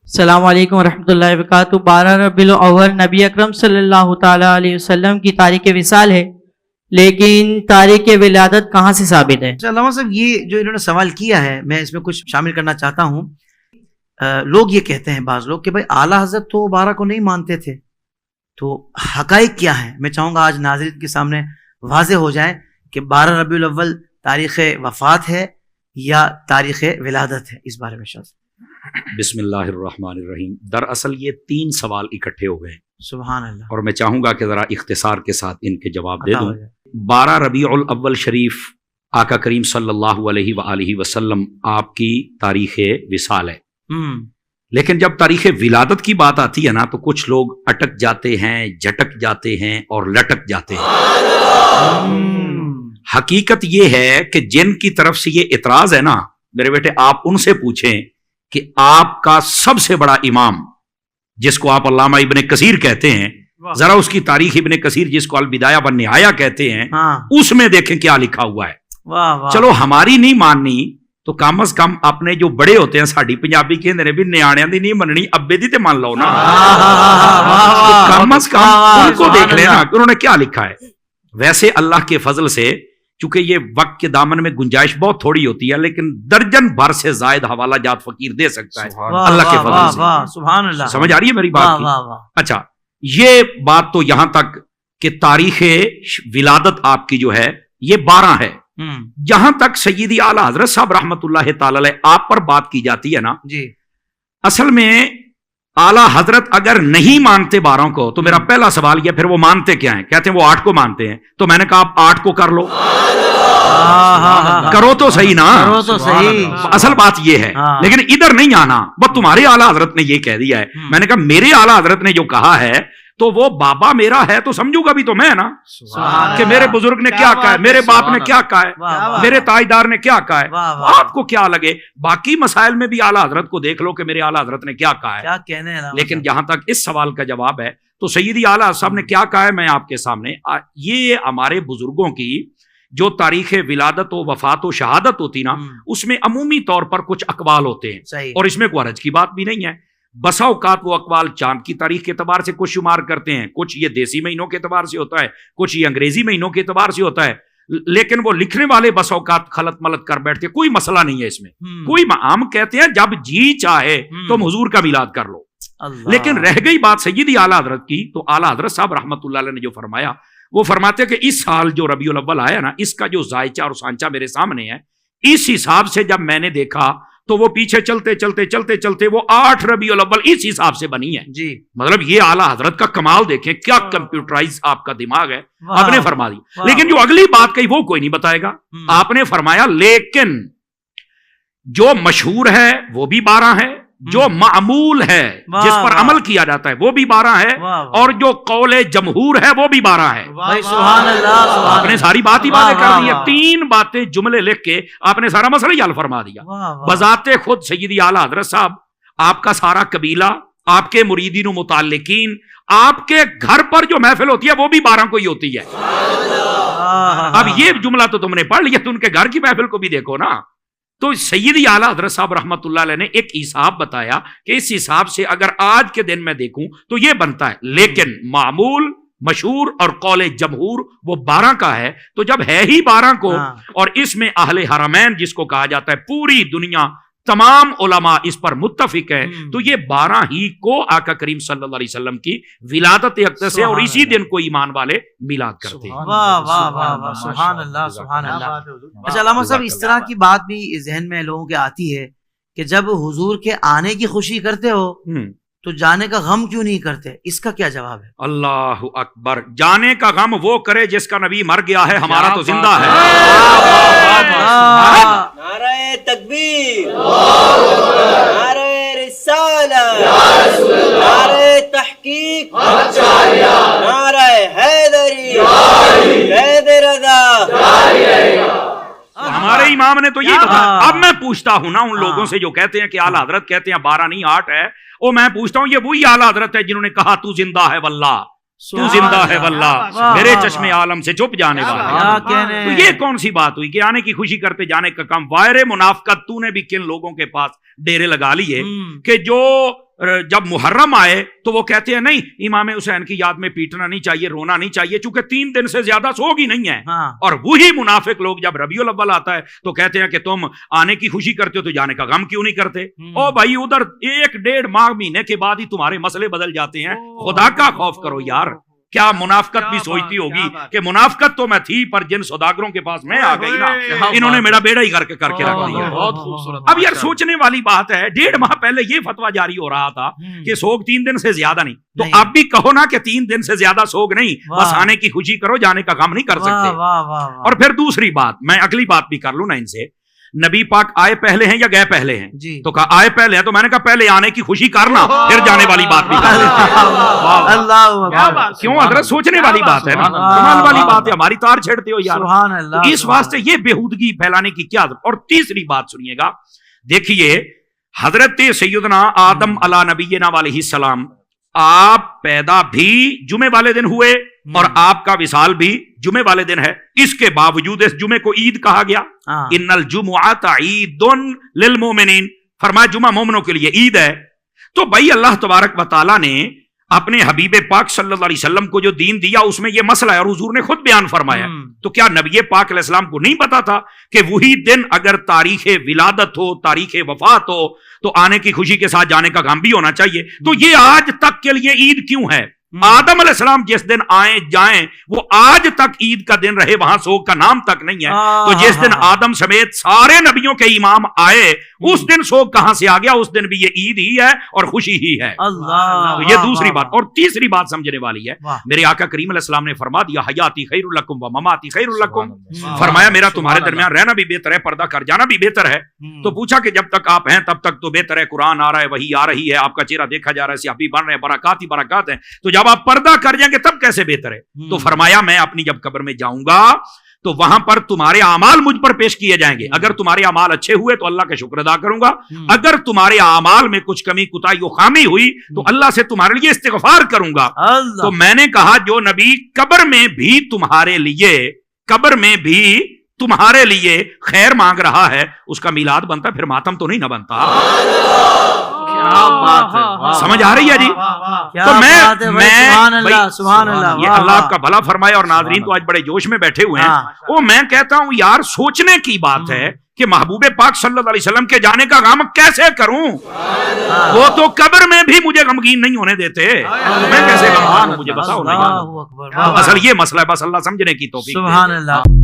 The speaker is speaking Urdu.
السلام علیکم ورحمۃ اللہ وبرکاتہ۔ 12 ربیع الاول نبی اکرم صلی اللہ تعالیٰ علیہ وسلم کی تاریخ وصال ہے، لیکن تاریخ ولادت کہاں سے ثابت ہے؟ علامہ صاحب یہ جو انہوں نے سوال کیا ہے میں اس میں کچھ شامل کرنا چاہتا ہوں۔ لوگ یہ کہتے ہیں بعض لوگ کہ بھائی اعلیٰ حضرت تو 12 کو نہیں مانتے تھے، تو حقائق کیا ہیں؟ میں چاہوں گا آج ناظرین کے سامنے واضح ہو جائے کہ 12 ربیع الاول تاریخ وفات ہے یا تاریخ ولادت ہے، اس بارے میں شاذ۔ بسم اللہ الرحمن الرحیم۔ دراصل یہ 3 سوال اکٹھے ہو گئے ہیں، سبحان اللہ، اور میں چاہوں گا کہ ذرا اختصار کے ساتھ ان کے جواب دے عطا دوں۔ ہو جائے۔ 12 ربیع الاول شریف آقا کریم صلی اللہ علیہ وآلہ وسلم آپ کی تاریخ وصال ہے، لیکن جب تاریخ ولادت کی بات آتی ہے نا تو کچھ لوگ اٹک جاتے ہیں، جھٹک جاتے ہیں اور لٹک جاتے ہیں۔ حقیقت یہ ہے کہ جن کی طرف سے یہ اعتراض ہے نا، میرے بیٹے آپ ان سے پوچھیں کہ آپ کا سب سے بڑا امام جس کو آپ علامہ ابن کثیر کہتے ہیں، ذرا اس کی تاریخ ابن کثیر جس کو البدایہ والنہایہ کہتے ہیں، اس میں دیکھیں کیا لکھا ہوا ہے۔ چلو ہماری نہیں ماننی تو کم از کم اپنے جو بڑے ہوتے ہیں، ساڈی پنجابی کہندے نے بھی نیاڑیاں دی نہیں مننی، ابے دی تے مان لو نا، کم از کم ان کو دیکھ لینا کہ انہوں نے کیا لکھا ہے۔ ویسے اللہ کے فضل سے چونکہ یہ وقت کے دامن میں گنجائش بہت تھوڑی ہوتی ہے، لیکن درجن بھر سے زائد حوالہ جات فقیر دے سکتا ہے اللہ کے فضل سے۔ سبحان اللہ، سمجھ آ رہی ہے میری بات کی؟ اچھا، یہ بات تو یہاں تک کہ تاریخ ولادت آپ کی جو ہے یہ 12 ہے۔ جہاں تک سیدی اعلیٰ حضرت صاحب رحمت اللہ تعالی علیہ آپ پر بات کی جاتی ہے نا، جی اصل میں اعلیٰ حضرت اگر نہیں مانتے 12 کو تو میرا پہلا سوال یہ، پھر وہ مانتے کیا ہیں؟ کہتے ہیں وہ 8 کو مانتے ہیں، تو میں نے کہا آپ 8 کو کر لو، کرو تو صحیح نا، کرو تو صحیح۔ اصل بات یہ ہے، لیکن ادھر نہیں آنا، وہ تمہارے اعلیٰ حضرت نے یہ کہہ دیا ہے۔ میں نے کہا میرے اعلیٰ حضرت نے جو کہا ہے تو وہ بابا میرا ہے تو سمجھوں گا بھی تو میں نا، کہ میرے بزرگ نے کیا کہا ہے، میرے باپ نے کیا کہا ہے، میرے تاجدار نے کیا کہا ہے، آپ کو کیا لگے باقی مسائل میں بھی اعلیٰ حضرت کو دیکھ لو کہ میرے اعلیٰ حضرت نے کیا کہا ہے۔ لیکن جہاں تک اس سوال کا جواب ہے تو سیدی اعلیٰ صاحب نے کیا کہا ہے میں آپ کے سامنے، یہ ہمارے بزرگوں کی جو تاریخ ولادت و وفات و شہادت ہوتی نا، اس میں عمومی طور پر کچھ اقوال ہوتے ہیں، اور اس میں کوئی حرج کی بات بھی نہیں ہے۔ بسا اوقات وہ اقوال چاند کی تاریخ کے اعتبار سے کچھ شمار کرتے ہیں، کچھ یہ دیسی مہینوں کے اعتبار سے ہوتا ہے، کچھ یہ انگریزی مہینوں کے اعتبار سے ہوتا ہے، لیکن وہ لکھنے والے بسا اوقات خلط ملط کر بیٹھتے، کوئی مسئلہ نہیں ہے اس میں، کوئی ہم کہتے ہیں جب جی چاہے تم حضور کا میلاد کر لو۔ لیکن رہ گئی بات سیدی اعلیٰ حضرت کی، تو اعلیٰ حضرت صاحب رحمت اللہ علیہ نے جو فرمایا، وہ فرماتے ہیں کہ اس سال جو ربیع الاول آیا نا، اس کا جو ذائچہ اور سانچہ میرے سامنے ہے، اس حساب سے جب میں نے دیکھا تو وہ پیچھے چلتے چلتے چلتے چلتے وہ 8 ربیع الاول اس حساب سے بنی ہے۔ جی مطلب یہ اعلیٰ حضرت کا کمال دیکھیں، کیا کمپیوٹرائز آپ کا دماغ ہے، آپ نے فرما دی۔ لیکن جو اگلی بات کہی وہ کوئی نہیں بتائے گا، آپ نے فرمایا لیکن جو مشہور ہے وہ بھی 12 ہے، جو معمول ہے جس پر عمل کیا جاتا ہے وہ بھی 12 ہے، اور جو قول جمہور ہے وہ بھی 12 ہے۔ سبحان اللہ، آپ نے ساری بات ہی باتیں کر دی ہے، 3 باتیں جملے لکھ کے آپ نے سارا مسئلہ ہی حل فرما دیا۔ بذات خود سیدی اعلیٰ حضرت صاحب، آپ کا سارا قبیلہ، آپ کے مریدین و متعلقین، آپ کے گھر پر جو محفل ہوتی ہے وہ بھی 12 کو ہی ہوتی ہے۔ اب یہ جملہ تو تم نے پڑھ لیا، تو ان کے گھر کی محفل کو بھی دیکھو نا۔ تو سیدی اعلیٰ حضرت صاحب رحمت اللہ علیہ نے ایک حساب بتایا کہ اس حساب سے اگر آج کے دن میں دیکھوں تو یہ بنتا ہے، لیکن معمول، مشہور اور قول جمہور وہ 12 کا ہے۔ تو جب ہے ہی 12 کو، اور اس میں اہل حرمین جس کو کہا جاتا ہے، پوری دنیا تمام علماء اس پر متفق ہے، تو یہ 12 ہی کو آقا کریم صلی اللہ علیہ وسلم کی ولادت اقدس ہے، اور اسی دن کو ایمان والے میلاد کرتے ہیں۔ واہ واہ واہ واہ، سبحان اللہ سبحان اللہ۔ اچھا علامہ صاحب، اس طرح کی بات بھی ذہن میں لوگوں کے آتی ہے کہ جب حضور کے آنے کی خوشی کرتے ہو تو جانے کا غم کیوں نہیں کرتے، اس کا کیا جواب ہے؟ اللہ اکبر، جانے کا غم وہ کرے جس کا نبی مر گیا ہے، ہمارا تو زندہ ہے۔ نعرہ تکبیر، نعرہ رسالت، نعرہ تحقیق، نعرہ حیدری، حیدر رضا۔ ہمارے امام نے تو یہ کہا۔ اب میں پوچھتا ہوں نا ان لوگوں سے جو کہتے ہیں کہ اعلیٰ حضرت کہتے ہیں 12 نہیں 8 ہے، وہ میں پوچھتا ہوں یہ وہی اعلیٰ حضرت ہے جنہوں نے کہا تو زندہ ہے واللہ، تو زندہ ہے واللہ، میرے چشم عالم سے چھپ جانے والا۔ تو یہ کون سی بات ہوئی کہ آنے کی خوشی کرتے جانے کا کم؟ وائر منافقت تو نے بھی کن لوگوں کے پاس ڈیرے لگا لیے کہ جو جب محرم آئے تو وہ کہتے ہیں نہیں امام حسین کی یاد میں پیٹنا نہیں چاہیے، رونا نہیں چاہیے، چونکہ 3 دن سے زیادہ سوگ ہی نہیں ہے. اور وہی منافق لوگ جب ربیع الاول آتا ہے تو کہتے ہیں کہ تم آنے کی خوشی کرتے ہو تو جانے کا غم کیوں نہیں کرتے؟ او بھائی ادھر 1-1.5 ماہ مہینے کے بعد ہی تمہارے مسئلے بدل جاتے ہیں. خدا کا خوف کرو یار. کیا منافقت بھی سوچتی ہوگی کہ منافقت تو میں تھی پر جن سوداگروں کے پاس میں آ گئی نا انہوں نے میرا بیڑا ہی کر کے رکھ دیا. بہت خوبصورت. اب یار سوچنے والی بات ہے، 1.5 ماہ پہلے یہ فتویٰ جاری ہو رہا تھا کہ سوگ 3 دن سے زیادہ نہیں، تو اب بھی کہو نا کہ 3 دن سے زیادہ سوگ نہیں، بس آنے کی خوشی کرو، جانے کا غم نہیں کر سکتے. اور پھر دوسری بات، میں اگلی بات بھی کر لوں نا ان سے، نبی پاک آئے پہلے ہیں یا گئے پہلے ہیں؟ جی تو کہا آئے پہلے ہیں، تو میں نے کہا پہلے آنے کی خوشی کرنا پھر جانے والی بات بھی کرنا. اللہ کیوں حضرت سوچنے والی بات ہے نا، کمال والی بات ہے، ہماری تار چھیڑتے ہو یار. سبحان اللہ. اس واسطے یہ بےہودگی پھیلانے کی کیا ضرورت. اور تیسری بات سنیے گا، دیکھیے حضرت سیدنا آدم علی نبینا علیہ السلام آپ پیدا بھی جمعے والے دن ہوئے اور آپ کا وصال بھی جمعے والے دن ہے، اس کے باوجود اس جمعے کو عید کہا گیا. ان الجمعۃ عید للمؤمنین، فرمایا جمعہ مومنوں کے لیے عید ہے. تو بھائی اللہ تبارک و تعالیٰ نے اپنے حبیب پاک صلی اللہ علیہ وسلم کو جو دین دیا اس میں یہ مسئلہ ہے اور حضور نے خود بیان فرمایا. تو کیا نبی پاک علیہ السلام کو نہیں پتا تھا کہ وہی دن اگر تاریخ ولادت ہو، تاریخ وفات ہو، تو آنے کی خوشی کے ساتھ جانے کا غم بھی ہونا چاہیے؟ تو یہ آج تک کے لیے عید کیوں ہے؟ آدم علیہ السلام جس دن آئیں جائیں وہ آج تک عید کا دن رہے، وہاں سوگ کا نام تک نہیں ہے. تو جس دن آدم سمیت سارے نبیوں کے امام آئے اس دن سوگ کہاں سے آ گیا؟ اس دن بھی یہ عید ہی ہے اور خوشی ہی ہے. اللہ. تو یہ دوسری بات. اور تیسری بات سمجھنے والی ہے، میرے آقا کریم علیہ السلام نے فرما دیا حیاتی خیر لکم و مماتی خیر لکم، فرمایا میرا تمہارے درمیان رہنا بھی بہتر ہے، پردہ کر جانا بھی بہتر ہے. تو پوچھا کہ جب تک آپ ہیں تب تک تو بہتر ہے، قرآن آ رہا ہے، وحی آ رہی ہے، آپ کا چہرہ دیکھا جا رہا ہے، صحابی بن رہے ہیں، برکات ہی برکات ہیں، تو جب آپ پردہ کر جائیں گے تب کیسے بہتر ہے؟ تو فرمایا میں اپنی جب قبر میں جاؤں گا تو وہاں پر تمہارے اعمال مجھ پر پیش کیے جائیں گے. اگر تمہارے اعمال اچھے ہوئے تو اللہ کا شکر ادا کروں گا، اگر تمہارے اعمال میں کچھ کمی کوتاہی و خامی ہوئی تو اللہ سے تمہارے لیے استغفار کروں گا. تو میں نے کہا جو نبی قبر میں بھی تمہارے لیے خیر مانگ رہا ہے اس کا میلاد بنتا، پھر ماتم تو نہیں نہ بنتا. سمجھ آ رہی ہے جی؟ تو سبحان اللہ. یہ اللہ آپ کا بھلا فرمائے. اور ناظرین تو آج بڑے جوش میں بیٹھے ہوئے ہیں. وہ میں کہتا ہوں یار سوچنے کی بات ہے کہ محبوب پاک صلی اللہ علیہ وسلم کے جانے کا غم کیسے کروں؟ وہ تو قبر میں بھی مجھے غمگین نہیں ہونے دیتے، میں کیسے غم کروں؟ مجھے بتاؤ. اصل یہ مسئلہ ہے، بس اللہ سمجھنے کی توفیق دے. سبحان اللہ.